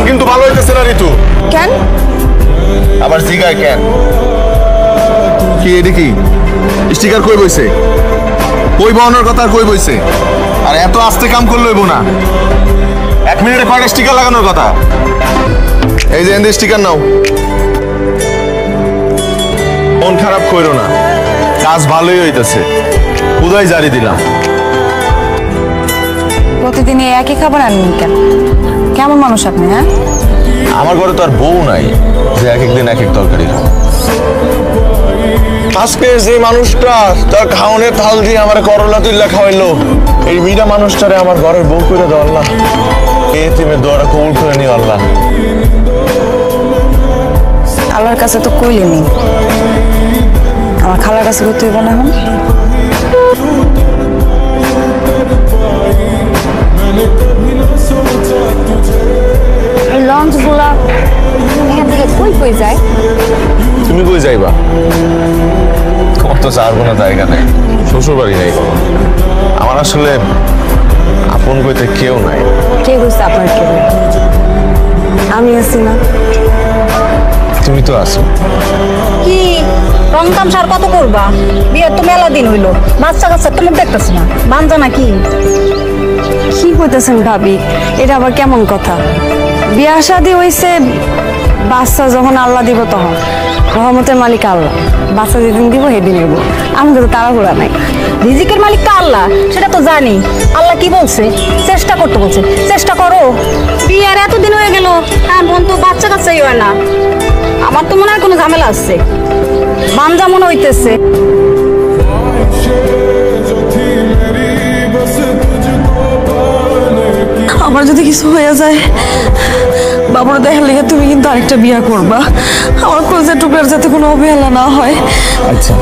কিন্তু ভালো হইতেছে না ঋতু। কেন? আবার জিগায় কেন? কি এডি কি স্টিকার কই বইছে? কই বাউনের কথা কই বইছে? আর এত আস্তে কাম করলে হইব না। 1 মিনিটে কয়টা স্টিকার লাগানোর কথা? এই যে এন্ড স্টিকার নাও। মন খারাপ কইরো না, কাজ ভালোই হইতেছে। খুদাই জারি দিলাম। প্রতিদিন এই একই খাবার আনেন কেন? কেমন মানুষ আপনি? হ্যাঁ, আমার ঘরে তো আর বউ নাই যে এক একদিন এক এক তরকারি খাবো। আজকে যে মানুষটা তার খাওয়ানোর থাল দিয়ে আমার করলা তুল্লা খাওয়াইলো, এই মিরা মানুষটারে আমার ঘরের বউ করে দাও আল্লাহ। এই তিমের দোয়াটা কবুল করে নিও আল্লাহ। আল্লাহর কাছে তো কইলেনি, আমার খালার কাছে করতে হইব না এখন? লঞ্চ গুলা এখান থেকে কই কই যায়? তুমি কই যাইবা? তোমার তো যাওয়ার কোনো জায়গা নেই, শ্বশুর বাড়ি নেই। আমার আসলে আপন কইতে কেউ নাই। কে কইছে আপনার কেউ? আমি আছি না। তুমি তো আছো। কি রং তামসার কত করবা? বিয়ের তো মেলা দিন হইলো, বাচ্চা কাচ্চা তো মুখ দেখতেছ না, বাঞ্জা নাকি? কি কইতেছেন ভাবি? এটা আবার কেমন কথা? বিয়া শাদী হইছে, বাচ্চা যখন আল্লাহ দিব তখন। রহমতের মালিক আল্লাহ, বাচ্চা যেদিন দিব সেদিন নেব। আমাকে তো তাড়াহুড়া নাই। রিজিকের মালিক তো আল্লাহ, সেটা তো জানি। আল্লাহ কি বলছে? চেষ্টা করতে বলছে, চেষ্টা করো। বিয়ের এতদিন হয়ে গেল, এখন তো বাচ্চা কাচ্চাই হয় না। আমার তো মনে হয় কোনো ঝামেলা আছে, বাঞ্জা মনে হইতেছে। আমার যদি কিছু হয়ে যায়, বাবুরা দেখার লেগে তুমি কিন্তু আরেকটা বিয়া করবা। আমার কলেজের টুকরার যাতে কোনো অবহেলা না হয়। আচ্ছা।